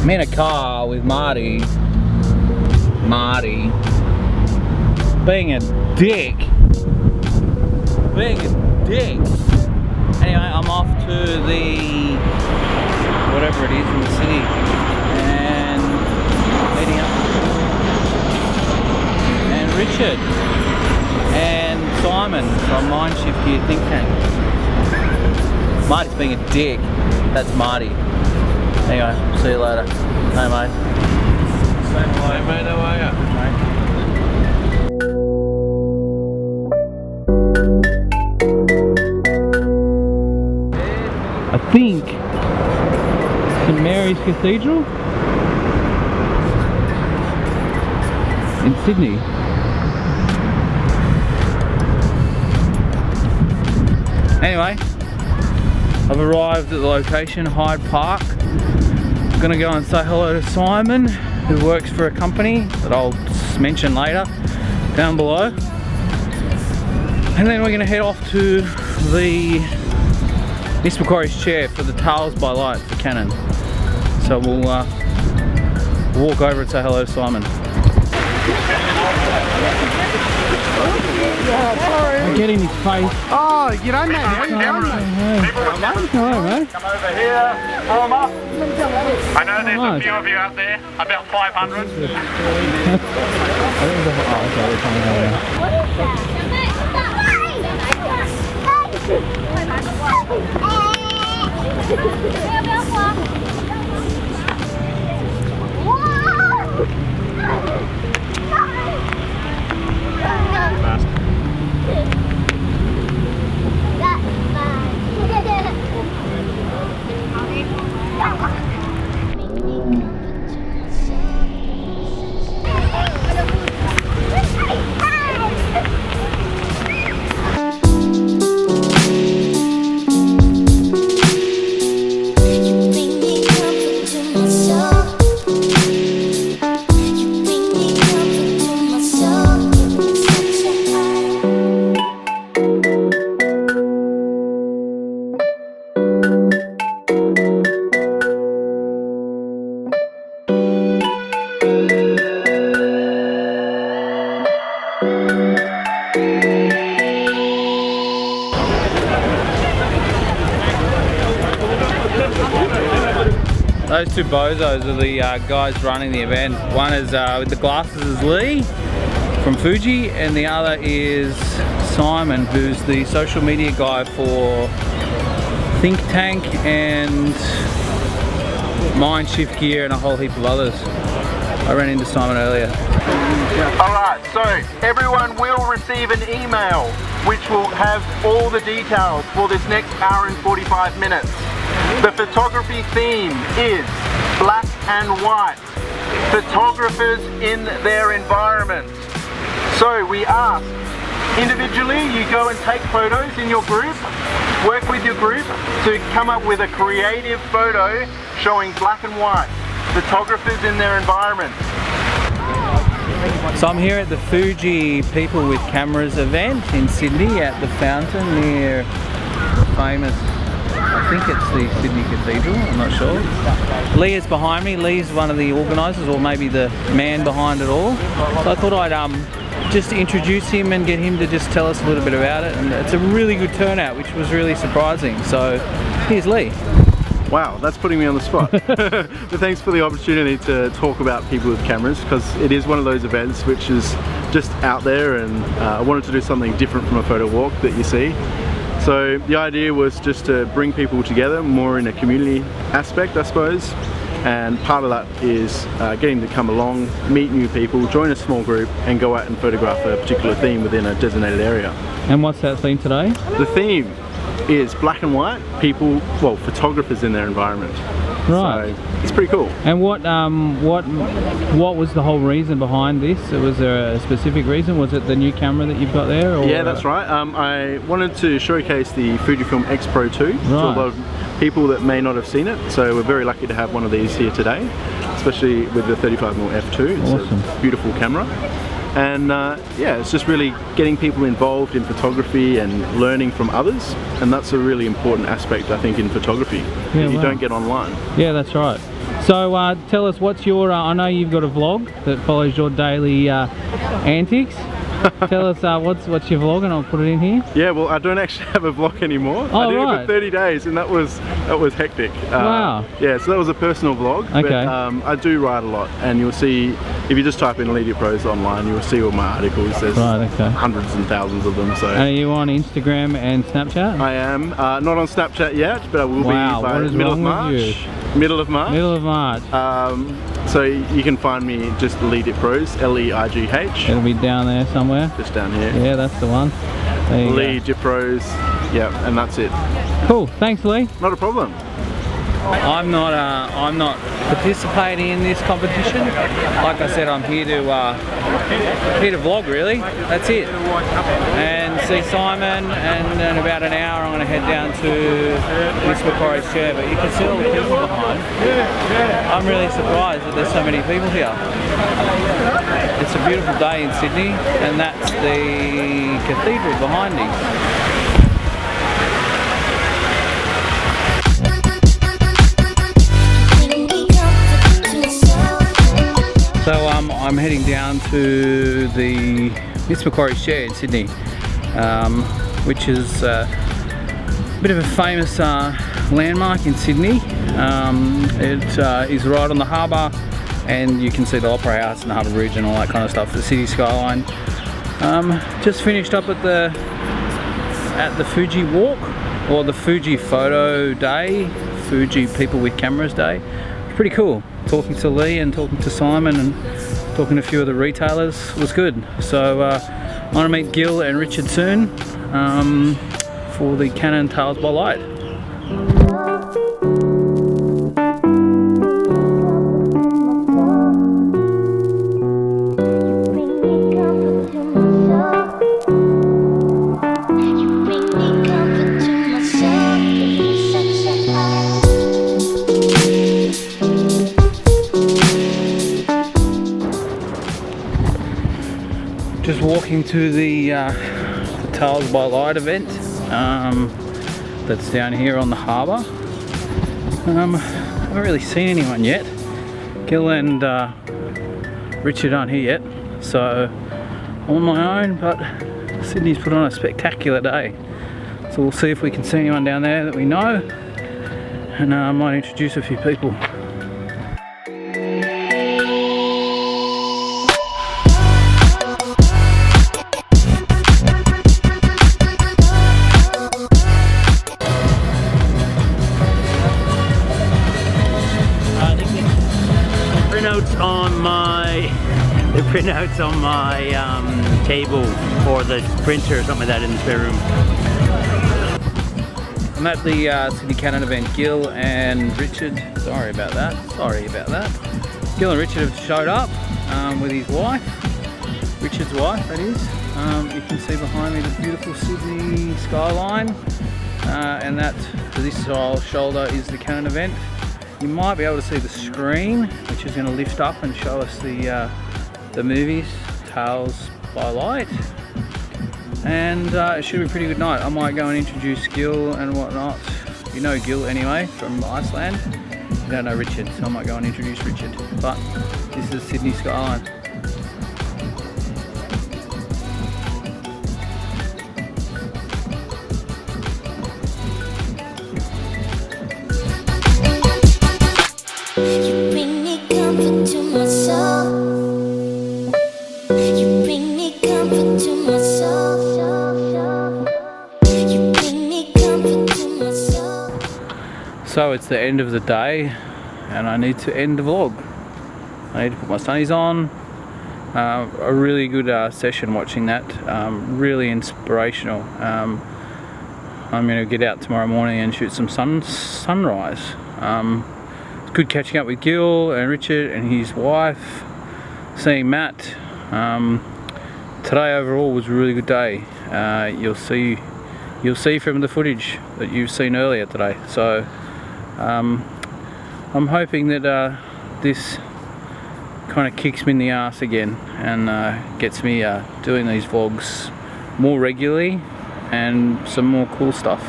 I'm in a car with Marty. Being a dick. Anyway, I'm off to the whatever it is in the city and meeting up. And Richard and Simon from Mindshift Gear Think Tank. Marty's being a dick. That's Marty. Anyway, see you later. Hey mate. Say hello. Hey mate, how are ya? I think St Mary's Cathedral in Sydney. Anyway, I've arrived at the location, Hyde Park. I'm gonna go and say hello to Simon, who works for a company that I'll mention later down below. And then we're gonna head off to the Miss Macquarie's chair for the Tales by Light for Canon. So we'll walk over and say hello to Simon. I get in his face. Oh, you don't know him. Hello, mate. Come over here, warm up. I know there's a few of you out there, about 500. Those two bozos are the guys running the event. One is with the glasses is Lee from Fuji, and the other is Simon, who's the social media guy for Think Tank and Mindshift Gear and a whole heap of others. I ran into Simon earlier. Alright, so everyone will receive an email which will have all the details for this next hour and 45 minutes. The photography theme is black and white. Photographers in their environment. So we ask, individually you go and take photos in your group, work with your group to come up with a creative photo showing black and white. Photographers in their environment. So I'm here at the Fuji People with Cameras event in Sydney at the fountain near the famous, I think it's the Sydney Cathedral, I'm not sure. Lee is behind me. Lee's one of the organisers, or maybe the man behind it all. So I thought I'd just introduce him and get him to just tell us a little bit about it. And it's a really good turnout, which was really surprising. So here's Lee. Wow, that's putting me on the spot. But thanks for the opportunity to talk about people with cameras, because it is one of those events which is just out there, and I wanted to do something different from a photo walk that you see. So the idea was just to bring people together more in a community aspect, I suppose. And part of that is getting to come along, meet new people, join a small group and go out and photograph a particular theme within a designated area. And what's that theme today? The theme is black and white, people, well, photographers in their environment. Right. So it's pretty cool. And what was the whole reason behind this? Was there a specific reason? Was it the new camera that you've got there? Or? Yeah, that's right. I wanted to showcase the Fujifilm X Pro 2 to a lot of people that may not have seen it. So we're very lucky to have one of these here today, especially with the 35mm f2. It's awesome. A beautiful camera. And yeah, it's just really getting people involved in photography and learning from others, and that's a really important aspect, I think, in photography. Yeah, you don't get online. Yeah, that's right. So tell us, what's your, I know you've got a vlog that follows your daily antics. Tell us what's your vlog, and I'll put it in here. Yeah, well, I don't actually have a vlog anymore. Oh, I did right. it for 30 days and that was hectic. Wow. Yeah, so that was a personal vlog. Okay. But I do write a lot, and you'll see, if you just type in Lead Your Pros online, you'll see all my articles. There's hundreds and thousands of them. So. And are you on Instagram and Snapchat? I am. Not on Snapchat yet, but I will be by middle of March. Middle of March. Middle of March. So you can find me just Lead It Pros, L-E-I-G-H. It'll be down there somewhere. Just down here. Yeah, that's the one. There you Lead Your Pros. Yeah, and that's it. Cool. Thanks, Lee. Not a problem. I'm not participating in this competition. Like I said, I'm here to vlog, really. That's it. And see Simon, and in about an hour I'm going to head down to Miss Macquarie's chair. But you can see all the people behind. I'm really surprised that there's so many people here. It's a beautiful day in Sydney, and that's the cathedral behind me. So I'm heading down to the Miss Macquarie's chair in Sydney, which is a bit of a famous landmark in Sydney. It is right on the harbour, and you can see the Opera House and the Harbour Bridge and all that kind of stuff, the city skyline. Just finished up at the Fuji Walk, or the Fuji Photo Day, Fuji People with Cameras Day. It's pretty cool. Talking to Lee and talking to Simon and talking to a few of the retailers was good. So I'm going to meet Gil and Richard soon for the Canon Tales by Light. Just walking to the Tales by Light event that's down here on the harbour. I haven't really seen anyone yet. Gil and Richard aren't here yet, so I'm on my own, but Sydney's put on a spectacular day. So we'll see if we can see anyone down there that we know, and I might introduce a few people. Printouts on my table for the printer or something like that in the spare room. I'm at the Sydney Canon event. Gil and Richard, sorry about that. Gil and Richard have showed up with his wife, Richard's wife that is. You can see behind me the beautiful Sydney skyline, and that to this shoulder is the Canon event. You might be able to see the screen, which is going to lift up and show us the movies, Tales by Light, and it should be a pretty good night. I might go and introduce Gil and whatnot. You know Gil anyway from Iceland. You don't know Richard, so I might go and introduce Richard. But this is Sydney skyline. You bring me comfort to my soul. You bring me comfort to my soul. You bring me comfort to my soul. So it's the end of the day, and I need to end the vlog. I need to put my sunnies on. A really good session watching that. Really inspirational. I'm going to get out tomorrow morning and shoot some sunrise. It's good catching up with Gil and Richard and his wife. Seeing Matt. Today overall was a really good day. You'll see from the footage that you've seen earlier today. So I'm hoping that this kind of kicks me in the ass again and gets me doing these vlogs more regularly and some more cool stuff.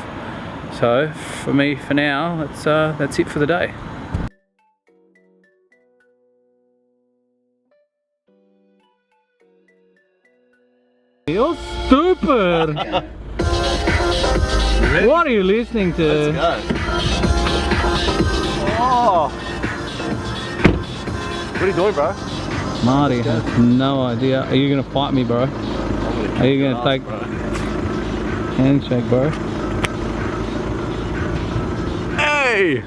So for me, for now, that's it for the day. You're stupid! What are you listening to? Oh! What are you doing, bro? Marty has no idea. Are you gonna fight me, bro? Are you gonna take handshake, bro? Hey!